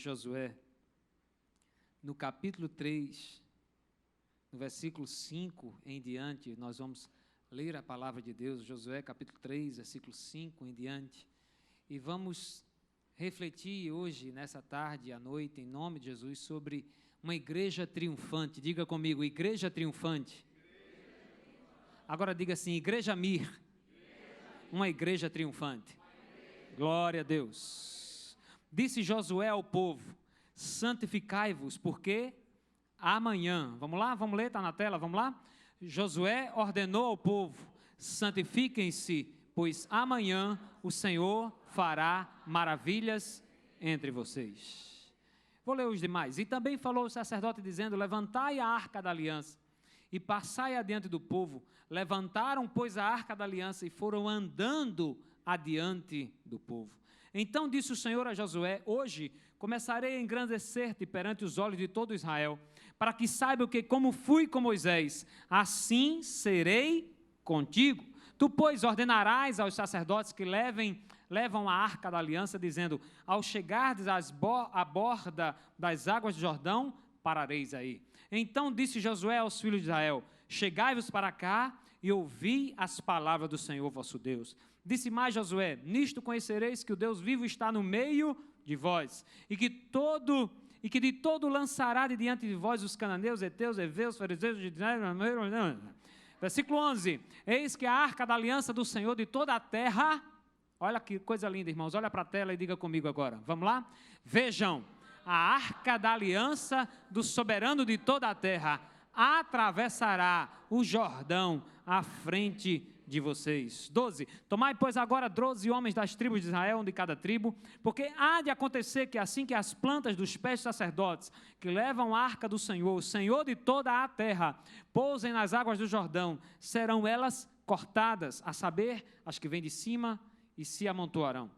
Josué, no capítulo 3, no versículo 5 em diante, nós vamos ler a palavra de Deus, Josué capítulo 3, versículo 5 em diante, e vamos refletir hoje, nessa tarde, à noite, em nome de Jesus, sobre uma igreja triunfante. Diga comigo, igreja triunfante. Agora diga assim, igreja Mir, uma igreja triunfante. Glória a Deus. Disse Josué ao povo, santificai-vos, porque amanhã, vamos lá, vamos ler, está na tela, vamos lá? Josué ordenou ao povo, santifiquem-se, pois amanhã o Senhor fará maravilhas entre vocês. Vou ler os demais. E também falou o sacerdote dizendo, levantai a arca da aliança e passai adiante do povo. Levantaram, pois, a arca da aliança e foram andando adiante do povo. Então disse o Senhor a Josué, hoje começarei a engrandecer-te perante os olhos de todo Israel, para que saibam que como fui com Moisés, assim serei contigo. Tu, pois, ordenarás aos sacerdotes que levam a arca da aliança, dizendo, ao chegardes à borda das águas do Jordão, parareis aí. Então disse Josué aos filhos de Israel, chegai-vos para cá e ouvi as palavras do Senhor vosso Deus. Disse mais Josué, nisto conhecereis que o Deus vivo está no meio de vós, e que de todo lançará de diante de vós os cananeus, heteus, heveus, fariseus, versículo 11, eis que a arca da aliança do Senhor de toda a terra, olha que coisa linda, irmãos, olha para a tela e diga comigo agora, vamos lá? Vejam, a arca da aliança do soberano de toda a terra atravessará o Jordão à frente de vocês. 12. Tomai, pois, agora 12 homens das tribos de Israel, um de cada tribo, porque há de acontecer que assim que as plantas dos pés dos sacerdotes, que levam a arca do Senhor, o Senhor de toda a terra, pousem nas águas do Jordão, serão elas cortadas, a saber, as que vêm de cima, e se amontoarão.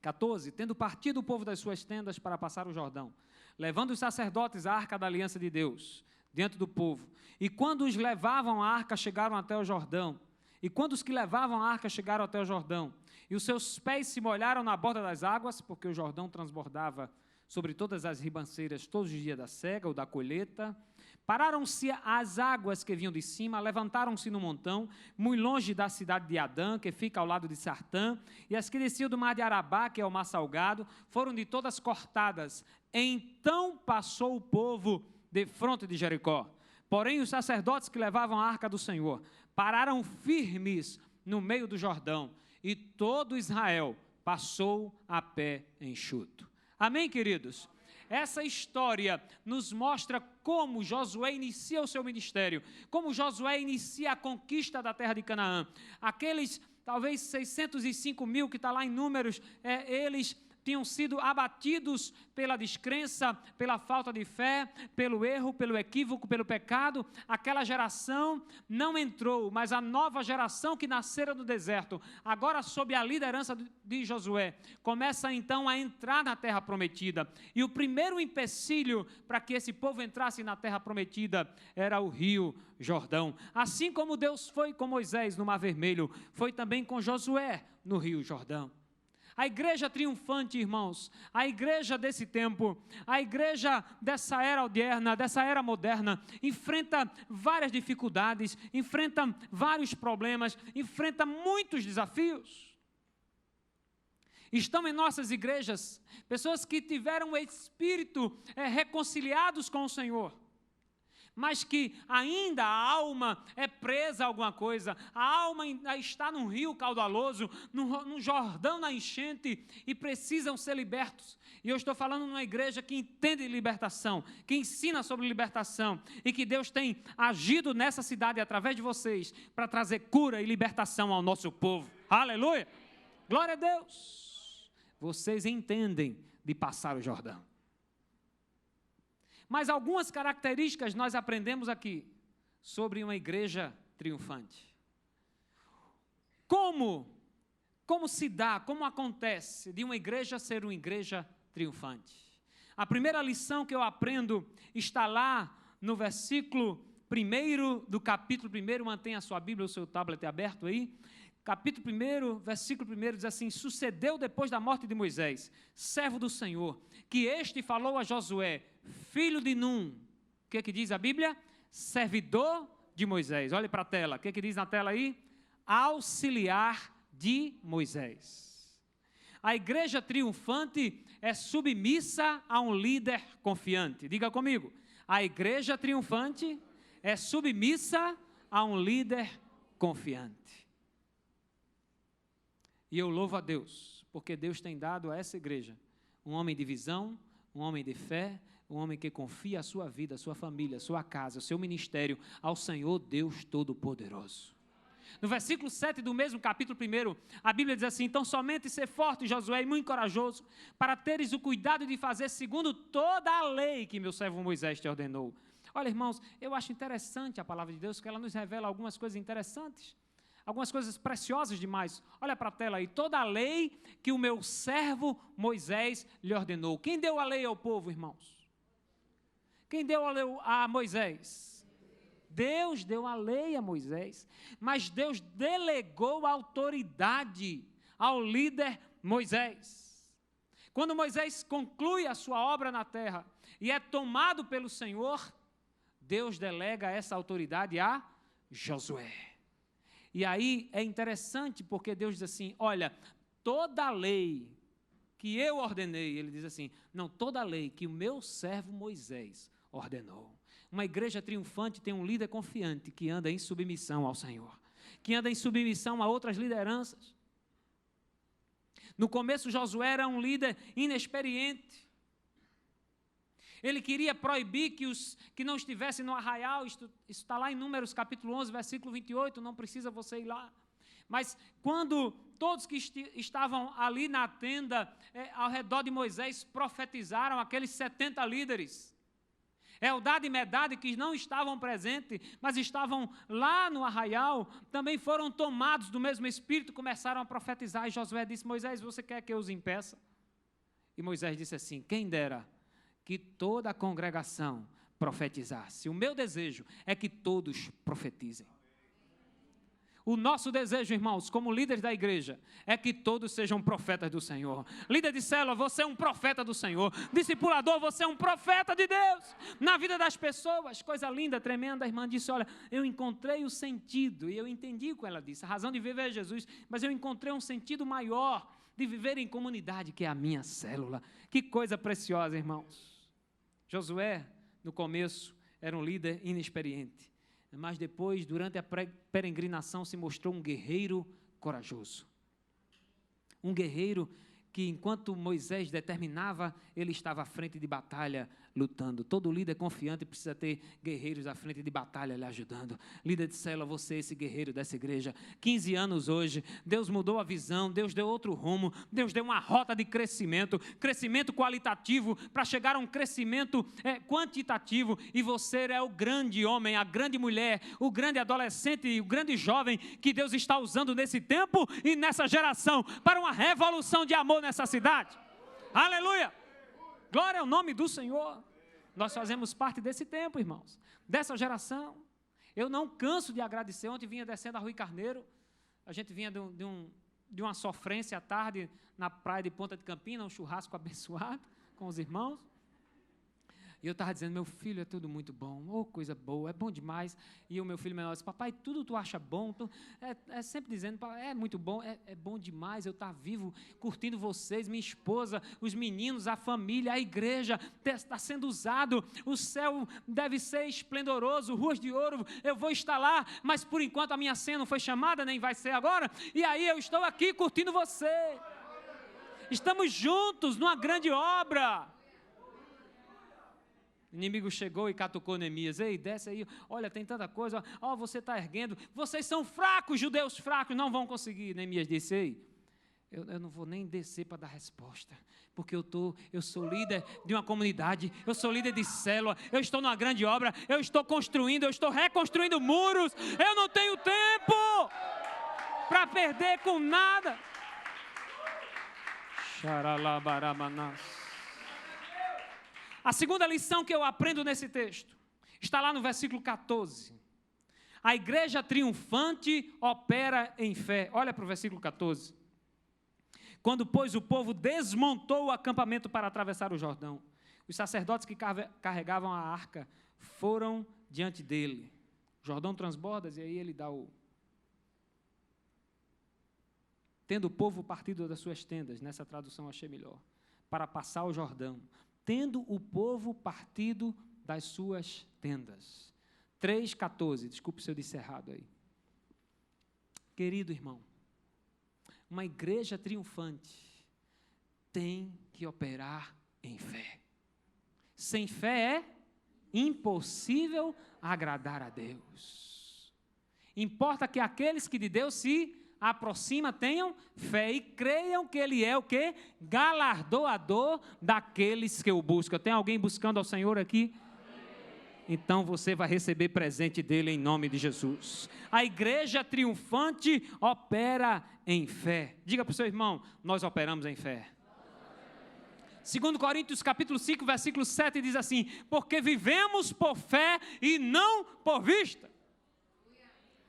14. Tendo partido o povo das suas tendas para passar o Jordão, levando os sacerdotes a arca da aliança de Deus, diante do povo, e quando os levavam a arca, chegaram até o Jordão, e quando os que levavam a arca chegaram até o Jordão, e os seus pés se molharam na borda das águas, porque o Jordão transbordava sobre todas as ribanceiras todos os dias da cega ou da colheita, pararam-se as águas que vinham de cima, levantaram-se no montão, muito longe da cidade de Adã, que fica ao lado de Sartã, e as que desciam do mar de Arabá, que é o mar salgado, foram de todas cortadas. Então passou o povo defronte de Jericó. Porém, os sacerdotes que levavam a arca do Senhor pararam firmes no meio do Jordão, e todo Israel passou a pé enxuto. Amém, queridos? Essa história nos mostra como Josué inicia o seu ministério, como Josué inicia a conquista da terra de Canaã. Aqueles, talvez 605 mil que está lá em Números, eles tinham sido abatidos pela descrença, pela falta de fé, pelo erro, pelo equívoco, pelo pecado. Aquela geração não entrou, mas a nova geração que nascera no deserto, agora sob a liderança de Josué, começa então a entrar na terra prometida. E o primeiro empecilho para que esse povo entrasse na terra prometida era o rio Jordão. Assim como Deus foi com Moisés no Mar Vermelho, foi também com Josué no rio Jordão. A igreja triunfante, irmãos, a igreja desse tempo, a igreja dessa era moderna, enfrenta várias dificuldades, enfrenta vários problemas, enfrenta muitos desafios. Estão em nossas igrejas pessoas que tiveram o espírito reconciliados com o Senhor, mas que ainda a alma é presa a alguma coisa, a alma está num rio caudaloso, num Jordão na enchente, e precisam ser libertos. E eu estou falando numa igreja que entende libertação, que ensina sobre libertação, e que Deus tem agido nessa cidade através de vocês, para trazer cura e libertação ao nosso povo. Aleluia! Glória a Deus! Vocês entendem de passar o Jordão. Mas algumas características nós aprendemos aqui sobre uma igreja triunfante. Como se dá, como acontece de uma igreja ser uma igreja triunfante? A primeira lição que eu aprendo está lá no versículo 1 do capítulo 1, mantenha a sua Bíblia, o seu tablet aberto aí, capítulo 1, versículo 1, diz assim: sucedeu depois da morte de Moisés, servo do Senhor, que este falou a Josué, filho de Num. O que diz a Bíblia? Servidor de Moisés. Olhe para a tela. O que diz na tela aí? Auxiliar de Moisés. A igreja triunfante é submissa a um líder confiante. Diga comigo. A igreja triunfante é submissa a um líder confiante. E eu louvo a Deus, porque Deus tem dado a essa igreja um homem de visão, um homem de fé, um homem que confia a sua vida, a sua família, a sua casa, o seu ministério ao Senhor Deus Todo-Poderoso. No versículo 7 do mesmo capítulo 1, a Bíblia diz assim: então somente ser forte, Josué, e muito corajoso, para teres o cuidado de fazer segundo toda a lei que meu servo Moisés te ordenou. Olha, irmãos, eu acho interessante a palavra de Deus, porque ela nos revela algumas coisas interessantes, algumas coisas preciosas demais. Olha para a tela aí: toda a lei que o meu servo Moisés lhe ordenou. Quem deu a lei ao povo, irmãos? Quem deu a lei a Moisés? Deus deu a lei a Moisés, mas Deus delegou a autoridade ao líder Moisés. Quando Moisés conclui a sua obra na terra e é tomado pelo Senhor, Deus delega essa autoridade a Josué. E aí é interessante porque Deus diz assim: olha, toda a lei que eu ordenei, ele diz assim, não, toda a lei que o meu servo Moisés ordenou. Uma igreja triunfante tem um líder confiante que anda em submissão ao Senhor, que anda em submissão a outras lideranças. No começo, Josué era um líder inexperiente. Ele queria proibir que os que não estivessem no arraial, isso está lá em Números capítulo 11, versículo 28, não precisa você ir lá. Mas quando todos que estavam ali na tenda, ao redor de Moisés, profetizaram, aqueles 70 líderes, Eldade e Medade, que não estavam presentes, mas estavam lá no arraial, também foram tomados do mesmo espírito, começaram a profetizar, e Josué disse: Moisés, você quer que eu os impeça? E Moisés disse assim: quem dera que toda a congregação profetizasse. O meu desejo é que todos profetizem. O nosso desejo, irmãos, como líderes da igreja, é que todos sejam profetas do Senhor. Líder de célula, você é um profeta do Senhor. Discipulador, você é um profeta de Deus. Na vida das pessoas, coisa linda, tremenda, a irmã disse: olha, eu encontrei o sentido, e eu entendi o que ela disse, a razão de viver é Jesus, mas eu encontrei um sentido maior de viver em comunidade, que é a minha célula. Que coisa preciosa, irmãos. Josué, no começo, era um líder inexperiente. Mas depois, durante a peregrinação, se mostrou um guerreiro corajoso. Um guerreiro que, enquanto Moisés determinava, ele estava à frente de batalha, lutando. Todo líder confiante precisa ter guerreiros à frente de batalha lhe ajudando. Líder de célula, você é esse guerreiro dessa igreja. 15 anos hoje, Deus mudou a visão, Deus deu outro rumo, Deus deu uma rota de crescimento, crescimento qualitativo, para chegar a um crescimento quantitativo, e você é o grande homem, a grande mulher, o grande adolescente e o grande jovem que Deus está usando nesse tempo e nessa geração, para uma revolução de amor nessa cidade. Aleluia! Glória ao nome do Senhor. Nós fazemos parte desse tempo, irmãos, dessa geração. Eu não canso de agradecer. Ontem vinha descendo a Rui Carneiro, a gente vinha de uma sofrência à tarde na praia de Ponta de Campina, um churrasco abençoado com os irmãos. E eu estava dizendo: meu filho, é tudo muito bom, oh, coisa boa, é bom demais. E o meu filho menor disse: papai, tudo tu acha bom? É sempre dizendo: é muito bom, é bom demais eu estar vivo, curtindo vocês, minha esposa, os meninos, a família, a igreja, está sendo usado, o céu deve ser esplendoroso, ruas de ouro, eu vou estar lá, mas por enquanto a minha senha não foi chamada, nem vai ser agora, e aí eu estou aqui curtindo você. Estamos juntos numa grande obra. O inimigo chegou e catucou Neemias: ei, desce aí, olha, tem tanta coisa, ó, você está erguendo, vocês são fracos, judeus fracos, não vão conseguir. Neemias disse: ei, eu não vou nem descer para dar resposta, porque eu sou líder de uma comunidade, eu sou líder de célula, eu estou numa grande obra, eu estou construindo, eu estou reconstruindo muros, eu não tenho tempo para perder com nada. Xaralabaramanás. A segunda lição que eu aprendo nesse texto está lá no versículo 14. A igreja triunfante opera em fé. Olha para o versículo 14. Quando, pois, o povo desmontou o acampamento para atravessar o Jordão, os sacerdotes que carregavam a arca foram diante dele. O Jordão transborda, e aí ele dá o... Tendo o povo partido das suas tendas, nessa tradução eu achei melhor, para passar o Jordão. Tendo o povo partido das suas tendas. 3,14, desculpe se eu disse errado aí. Querido irmão, uma igreja triunfante tem que operar em fé. Sem fé é impossível agradar a Deus. Importa que aqueles que de Deus se aproximam tenham fé e creiam que Ele é o quê? Galardoador daqueles que o buscam. Tem alguém buscando ao Senhor aqui? Então você vai receber presente dele em nome de Jesus. A igreja triunfante opera em fé. Diga para o seu irmão, nós operamos em fé. 2 Coríntios capítulo 5, versículo 7 diz assim: porque vivemos por fé e não por vista.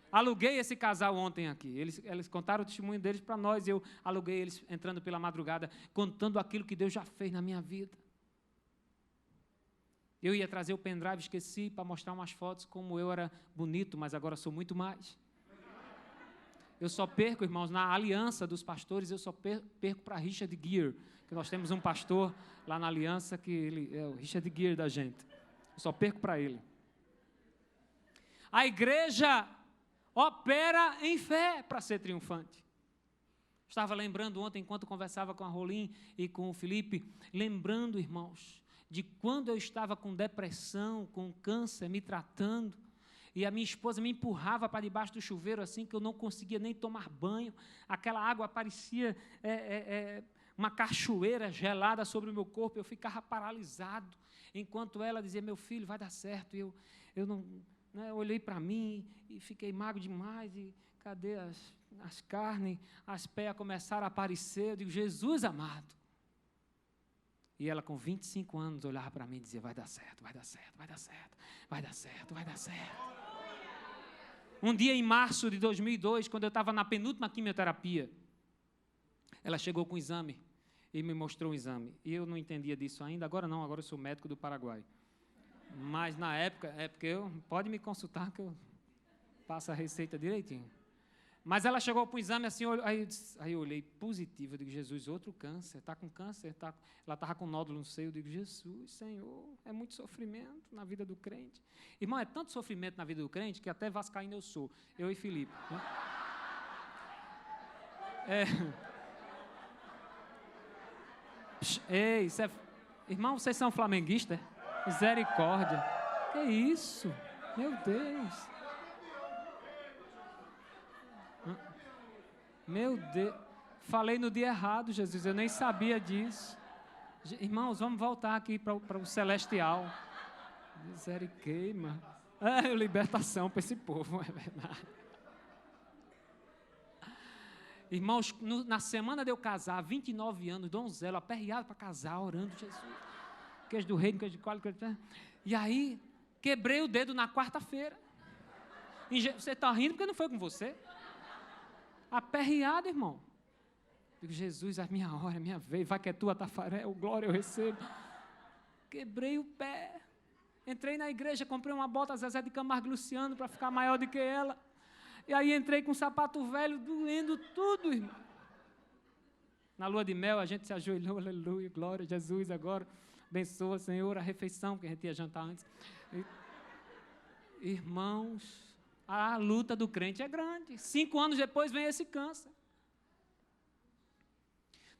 Aluguei esse casal ontem aqui, eles contaram o testemunho deles para nós, eu aluguei eles entrando pela madrugada, contando aquilo que Deus já fez na minha vida. Eu ia trazer o pendrive, esqueci, para mostrar umas fotos como eu era bonito, mas agora sou muito mais. Eu só perco, irmãos, na aliança dos pastores, eu só perco para Richard Gere, que nós temos um pastor lá na aliança, que ele é o Richard Gere da gente. Eu só perco para ele. A igreja opera em fé para ser triunfante. Estava lembrando ontem, enquanto conversava com a Rolim e com o Felipe, lembrando, irmãos, de quando eu estava com depressão, com câncer, me tratando, e a minha esposa me empurrava para debaixo do chuveiro, assim, que eu não conseguia nem tomar banho, aquela água parecia uma cachoeira gelada sobre o meu corpo, eu ficava paralisado, enquanto ela dizia, meu filho, vai dar certo, e eu não, né, eu olhei para mim, e fiquei magro demais, e cadê as carnes, as peias começaram a aparecer, eu digo, Jesus amado. E ela, com 25 anos, olhava para mim e dizia, vai dar certo, vai dar certo, vai dar certo, vai dar certo, vai dar certo. Um dia, em março de 2002, quando eu estava na penúltima quimioterapia, ela chegou com um exame e me mostrou um exame. E eu não entendia disso ainda, agora não, agora eu sou médico do Paraguai. Mas na época, pode me consultar que eu passo a receita direitinho. Mas ela chegou para o exame assim, aí eu olhei positivo, eu digo, Jesus, outro câncer, está com câncer, ela estava com nódulo no seio, eu digo, Jesus, Senhor, é muito sofrimento na vida do crente. Irmão, é tanto sofrimento na vida do crente que até vascaíno eu sou, eu e Felipe. Né? Ei, irmão, vocês são flamenguistas? Misericórdia. Que isso? Meu Deus. Meu Deus, falei no dia errado, Jesus, eu nem sabia disso. Irmãos, vamos voltar aqui para o celestial. Misericórdia. Libertação para esse povo, é verdade. Irmãos, na semana de eu casar, 29 anos, donzela, aperreado para casar, orando, Jesus. Queijo do reino, queijo de coalho, e aí, quebrei o dedo na quarta-feira. Você está rindo porque não foi com você? Aperreado, irmão. Digo, Jesus, a minha hora, a minha vez, vai que é tua, Tafarel, glória eu recebo. Quebrei o pé. Entrei na igreja, comprei uma bota Zezé de Camargo Luciano para ficar maior do que ela. E aí entrei com um sapato velho, doendo tudo, irmão. Na lua de mel, a gente se ajoelhou, aleluia, glória a Jesus, agora abençoa, Senhor, a refeição, que a gente ia jantar antes. Irmãos, a luta do crente é grande. 5 anos depois vem esse câncer.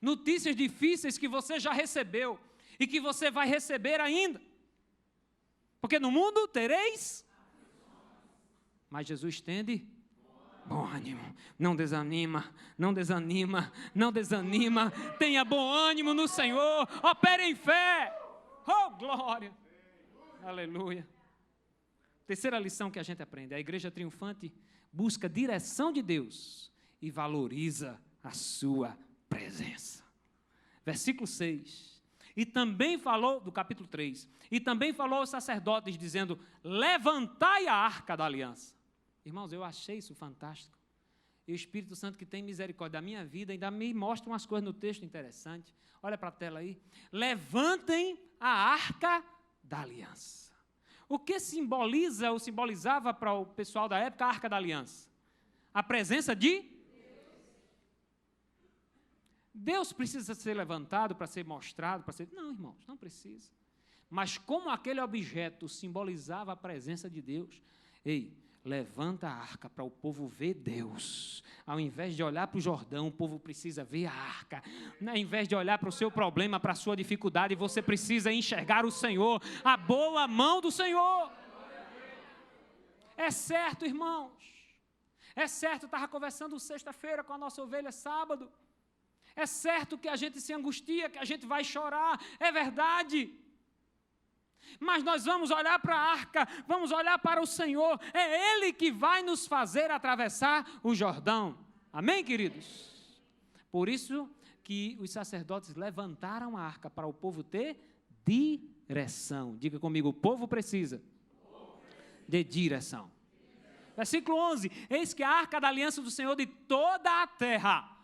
Notícias difíceis que você já recebeu e que você vai receber ainda. Porque no mundo tereis, mas Jesus tende bom ânimo. Não desanima, não desanima, não desanima. Tenha bom ânimo no Senhor. Opere em fé. Oh, glória. Aleluia. Terceira lição que a gente aprende, a igreja triunfante busca a direção de Deus e valoriza a sua presença. Versículo 6, e também falou, do capítulo 3, e também falou aos sacerdotes, dizendo, levantai a arca da aliança. Irmãos, eu achei isso fantástico. E o Espírito Santo, que tem misericórdia da minha vida, ainda me mostra umas coisas no texto interessantes. Olha para a tela aí. Levantem a arca da aliança. O que simboliza ou simbolizava para o pessoal da época a arca da aliança? A presença de Deus. Precisa ser levantado para ser mostrado, para ser... Não, irmãos, não precisa. Mas como aquele objeto simbolizava a presença de Deus, ei, levanta a arca para o povo ver Deus. Ao invés de olhar para o Jordão, o povo precisa ver a arca. Ao invés de olhar para o seu problema, para a sua dificuldade, você precisa enxergar o Senhor, a boa mão do Senhor. É certo, irmãos. É certo, eu estava conversando sexta-feira com a nossa ovelha sábado. É certo que a gente se angustia, que a gente vai chorar. É verdade. Mas nós vamos olhar para a arca, vamos olhar para o Senhor. É Ele que vai nos fazer atravessar o Jordão. Amém, queridos? Por isso que os sacerdotes levantaram a arca para o povo ter direção. Diga comigo, o povo precisa de direção. Versículo 11. Eis que a arca da aliança do Senhor de toda a terra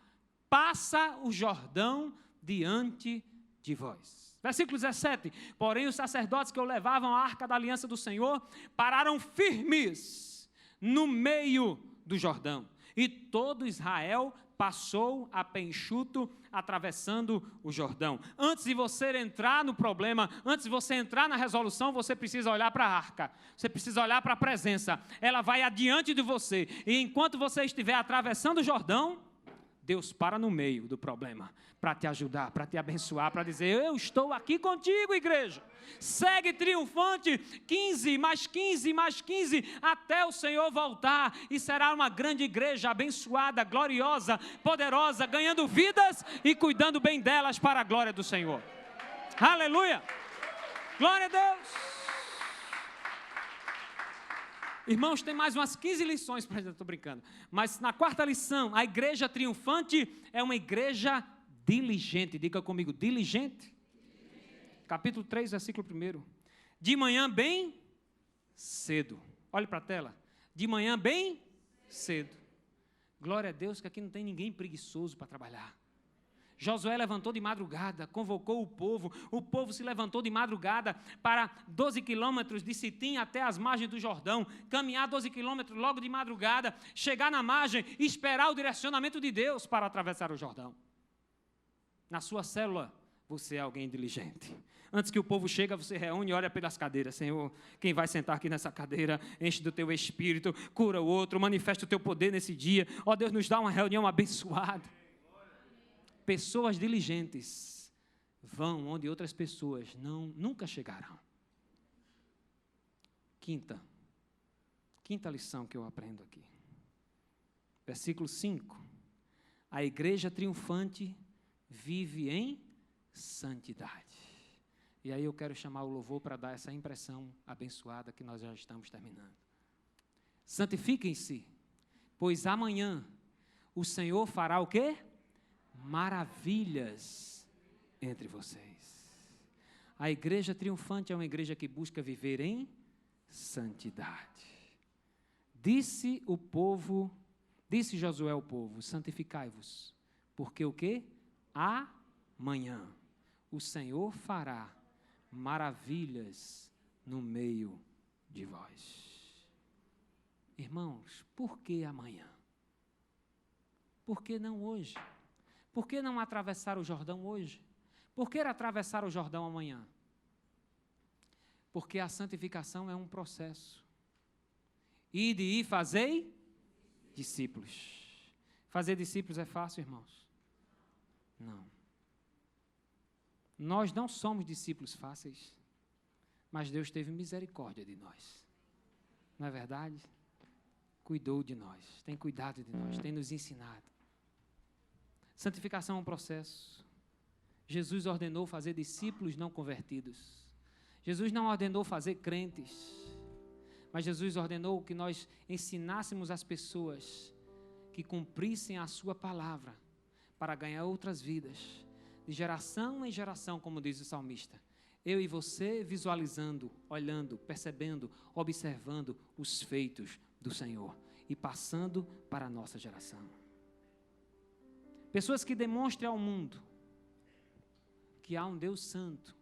passa o Jordão diante de vós. Versículo 17, porém os sacerdotes que o levavam à arca da aliança do Senhor pararam firmes no meio do Jordão. E todo Israel passou a pé enxuto, atravessando o Jordão. Antes de você entrar no problema, antes de você entrar na resolução, você precisa olhar para a arca. Você precisa olhar para a presença. Ela vai adiante de você. E enquanto você estiver atravessando o Jordão, Deus para no meio do problema, para te ajudar, para te abençoar, para dizer, eu estou aqui contigo, igreja. Segue triunfante, 15, mais 15, mais 15, até o Senhor voltar, e será uma grande igreja abençoada, gloriosa, poderosa, ganhando vidas e cuidando bem delas para a glória do Senhor. Aleluia! Glória a Deus! Irmãos, tem mais umas 15 lições, estou brincando. Mas na quarta lição, a igreja triunfante é uma igreja diligente. Diga comigo, diligente. Capítulo 3, versículo 1. De manhã bem cedo. Olhe para a tela. De manhã bem cedo. Glória a Deus que aqui não tem ninguém preguiçoso para trabalhar. Josué levantou de madrugada, convocou o povo se levantou de madrugada para 12 quilômetros de Sitim até as margens do Jordão, caminhar 12 quilômetros logo de madrugada, chegar na margem e esperar o direcionamento de Deus para atravessar o Jordão. Na sua célula, você é alguém diligente. Antes que o povo chegue, você reúne e olha pelas cadeiras. Senhor, quem vai sentar aqui nessa cadeira, enche do teu espírito, cura o outro, manifesta o teu poder nesse dia. Ó Deus, nos dá uma reunião abençoada. Pessoas diligentes vão onde outras pessoas nunca chegarão. Quinta lição que eu aprendo aqui. Versículo 5. A igreja triunfante vive em santidade. E aí eu quero chamar o louvor para dar essa impressão abençoada que nós já estamos terminando. Santifiquem-se, pois amanhã o Senhor fará o quê? Maravilhas entre vocês. A igreja triunfante é uma igreja que busca viver em santidade. Disse Josué ao povo, santificai-vos, porque o quê? Amanhã o Senhor fará maravilhas no meio de vós. Irmãos, por que amanhã? Por que não hoje? Por que não atravessar o Jordão hoje? Por que atravessar o Jordão amanhã? Porque a santificação é um processo. Ide e fazei discípulos. Fazer discípulos é fácil, irmãos? Não. Nós não somos discípulos fáceis, mas Deus teve misericórdia de nós. Não é verdade? Cuidou de nós, tem cuidado de nós, tem nos ensinado. Santificação é um processo. Jesus ordenou fazer discípulos não convertidos. Jesus não ordenou fazer crentes, mas Jesus ordenou que nós ensinássemos as pessoas que cumprissem a sua palavra para ganhar outras vidas, de geração em geração, como diz o salmista. Eu e você visualizando, olhando, percebendo, observando os feitos do Senhor. e passando para a nossa geração. Pessoas que demonstrem ao mundo que há um Deus santo,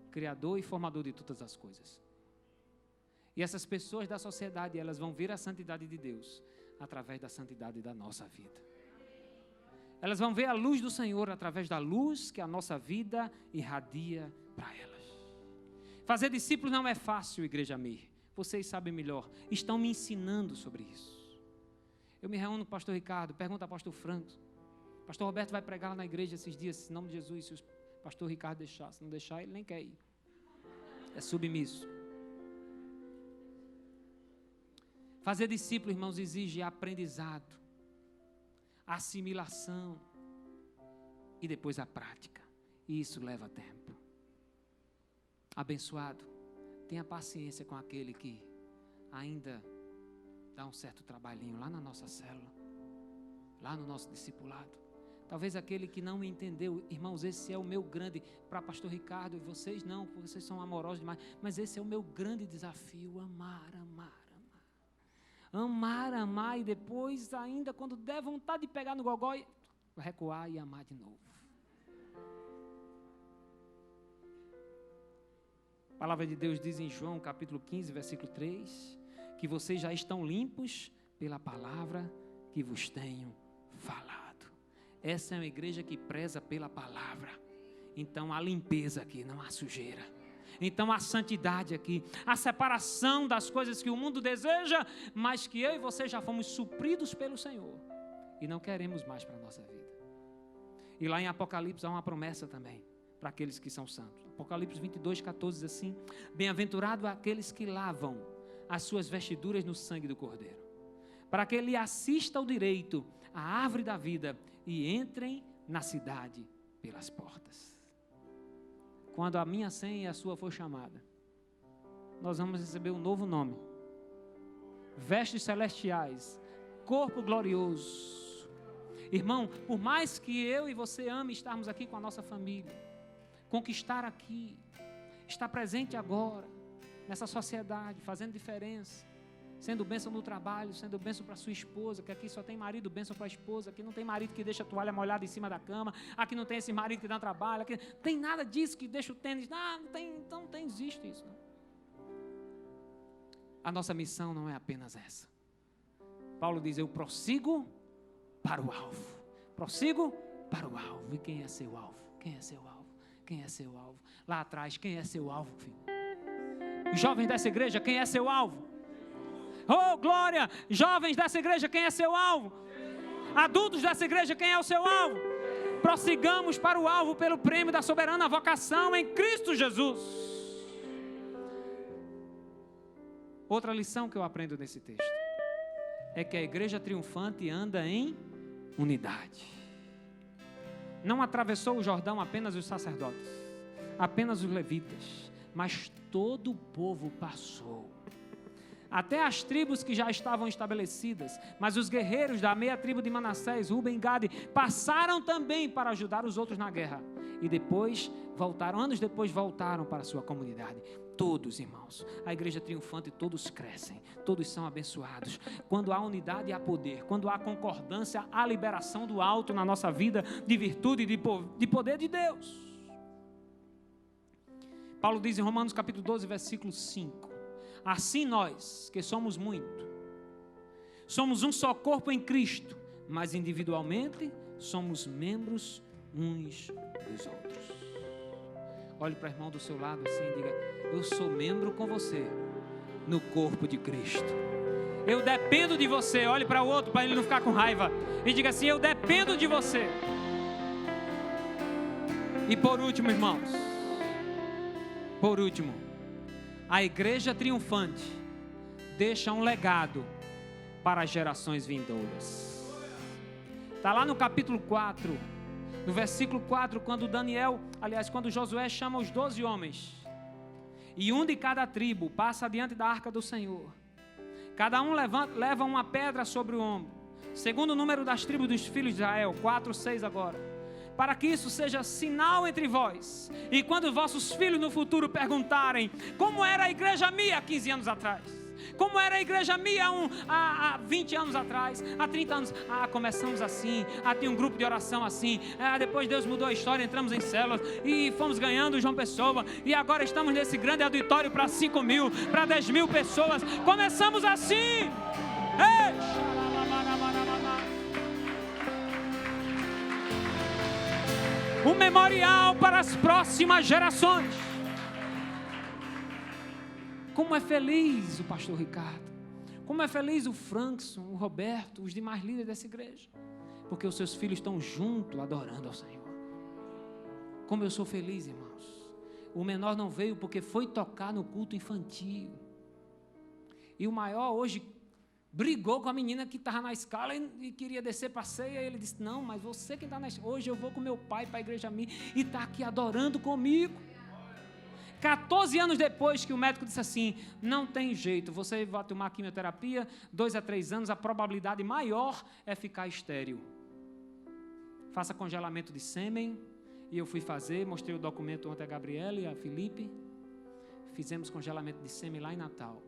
criador e formador de todas as coisas. E essas pessoas da sociedade, elas vão ver a santidade de Deus através da santidade da nossa vida. Elas vão ver a luz do Senhor através da luz que a nossa vida irradia para elas. Fazer discípulos não é fácil, Igreja Mir. Vocês sabem melhor. Estão me ensinando sobre isso. Eu me reúno com o pastor Ricardo, pergunto ao pastor Franco. O pastor Roberto vai pregar lá na igreja esses dias, em nome de Jesus, se o pastor Ricardo deixar. Se não deixar, ele nem quer ir. É submisso. Fazer discípulo, irmãos, exige aprendizado, assimilação e depois a prática. E isso leva tempo. Abençoado, tenha paciência com aquele que ainda dá um certo trabalhinho lá na nossa célula, lá no nosso discipulado. Talvez aquele que não entendeu, irmãos, esse é o meu grande, para pastor Ricardo, e vocês não, porque vocês são amorosos demais, mas esse é o meu grande desafio, amar, e depois ainda, quando der vontade de pegar no gogó, recuar e amar de novo. A palavra de Deus diz em João capítulo 15, versículo 3, que vocês já estão limpos pela palavra que vos tenho falado. Essa é uma igreja que preza pela palavra. Então há limpeza aqui, não há sujeira. Então há santidade aqui, a separação das coisas que o mundo deseja, mas que eu e você já fomos supridos pelo Senhor e não queremos mais para a nossa vida. E lá em Apocalipse há uma promessa também para aqueles que são santos. Apocalipse 22:14 diz assim: bem-aventurado aqueles que lavam as suas vestiduras no sangue do Cordeiro, para que ele assista ao direito, à árvore da vida, e entrem na cidade pelas portas. Quando a minha senha e a sua for chamada, nós vamos receber um novo nome, vestes celestiais, corpo glorioso. Irmão, por mais que eu e você ame estarmos aqui com a nossa família, conquistar aqui, estar presente agora, nessa sociedade, fazendo diferença, sendo bênção no trabalho, sendo bênção para sua esposa, que aqui só tem marido bênção para a esposa, aqui não tem marido que deixa a toalha molhada em cima da cama, aqui não tem esse marido que dá trabalho, aqui não tem nada disso que deixa o tênis, não existe isso. Não. A nossa missão não é apenas essa. Paulo diz, eu prossigo para o alvo, prossigo para o alvo. E quem é seu alvo? Quem é seu alvo? Quem é seu alvo? Lá atrás, quem é seu alvo, filho? Os jovens dessa igreja, quem é seu alvo? Oh, glória! Jovens dessa igreja, quem é seu alvo? Adultos dessa igreja, quem é o seu alvo? Prossigamos para o alvo pelo prêmio da soberana vocação em Cristo Jesus. Outra lição que eu aprendo nesse texto é que a igreja triunfante anda em unidade. Não atravessou o Jordão apenas os sacerdotes, apenas os levitas, mas todo o povo passou. Até as tribos que já estavam estabelecidas, mas os guerreiros da meia tribo de Manassés, Ruben e Gade, passaram também para ajudar os outros na guerra. E depois voltaram, anos depois voltaram para a sua comunidade. Todos, irmãos, a igreja triunfante, todos crescem, todos são abençoados. Quando há unidade, há poder. Quando há concordância, há liberação do alto na nossa vida, de virtude e de poder de Deus. Paulo diz em Romanos capítulo 12, versículo 5. Assim nós, que somos muito, somos um só corpo em Cristo, mas individualmente somos membros uns dos outros. Olhe para o irmão do seu lado assim e diga, eu sou membro com você no corpo de Cristo. Eu dependo de você. Olhe para o outro para ele não ficar com raiva e diga assim, eu dependo de você. E por último, irmãos, a igreja triunfante deixa um legado para as gerações vindouras. Está lá no capítulo 4, no versículo 4, quando Josué chama os 12 homens, e um de cada tribo passa diante da arca do Senhor. Cada um leva uma pedra sobre o ombro, segundo o número das tribos dos filhos de Israel, 4, 6 agora. Para que isso seja sinal entre vós, e quando vossos filhos no futuro perguntarem como era a igreja minha 15 anos atrás, Como era a Igreja Mia há 20 anos atrás, há 30 anos. Começamos assim, tinha um grupo de oração assim. Depois Deus mudou a história, entramos em células e fomos ganhando João Pessoa. E agora estamos nesse grande auditório para 5 mil, para 10 mil pessoas. Começamos assim. Ei! Um memorial para as próximas gerações. Como é feliz o pastor Ricardo, como é feliz o Frankson, o Roberto, os demais líderes dessa igreja, porque os seus filhos estão juntos adorando ao Senhor. Como eu sou feliz, irmãos. O menor não veio porque foi tocar no culto infantil, e o maior hoje brigou com a menina que estava na escala e queria descer para a ceia. E ele disse: não, mas você que está na escala, hoje eu vou com meu pai para a igreja minha e está aqui adorando comigo. 14 anos depois que o médico disse assim: não tem jeito, você vai tomar quimioterapia, 2 a 3 anos, a probabilidade maior é ficar estéril. Faça congelamento de sêmen. E eu fui fazer, mostrei o documento ontem a Gabriela e a Felipe. Fizemos congelamento de sêmen lá em Natal.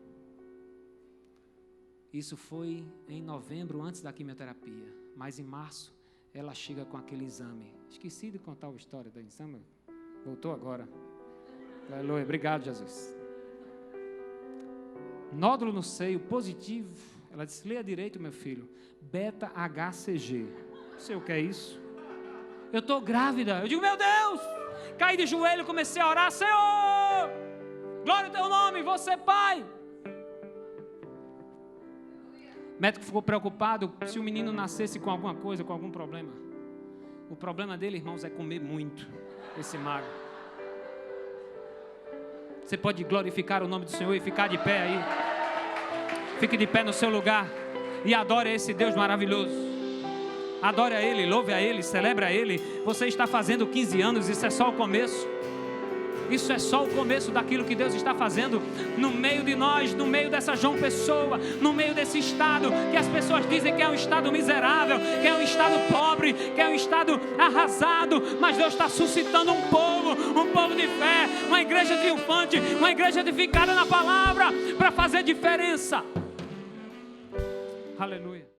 Isso foi em novembro, antes da quimioterapia. Mas em março, ela chega com aquele exame. Esqueci de contar a história do exame. Voltou agora. Aleluia, obrigado, Jesus. Nódulo no seio positivo. Ela disse: leia direito, meu filho. Beta-HCG. Não sei o que é isso. Eu estou grávida. Eu digo: meu Deus. Caí de joelho, comecei a orar: Senhor, glória ao teu nome, você Pai. O médico ficou preocupado se o menino nascesse com alguma coisa, com algum problema. O problema dele, irmãos, é comer muito, esse mago. Você pode glorificar o nome do Senhor e ficar de pé aí. Fique de pé no seu lugar e adore a esse Deus maravilhoso. Adore a Ele, louve a Ele, celebre a Ele. Você está fazendo 15 anos, isso é só o começo. Isso é só o começo daquilo que Deus está fazendo no meio de nós, no meio dessa João Pessoa, no meio desse estado que as pessoas dizem que é um estado miserável, que é um estado pobre, que é um estado arrasado, mas Deus está suscitando um povo de fé, uma igreja triunfante, uma igreja edificada na palavra para fazer diferença. Aleluia.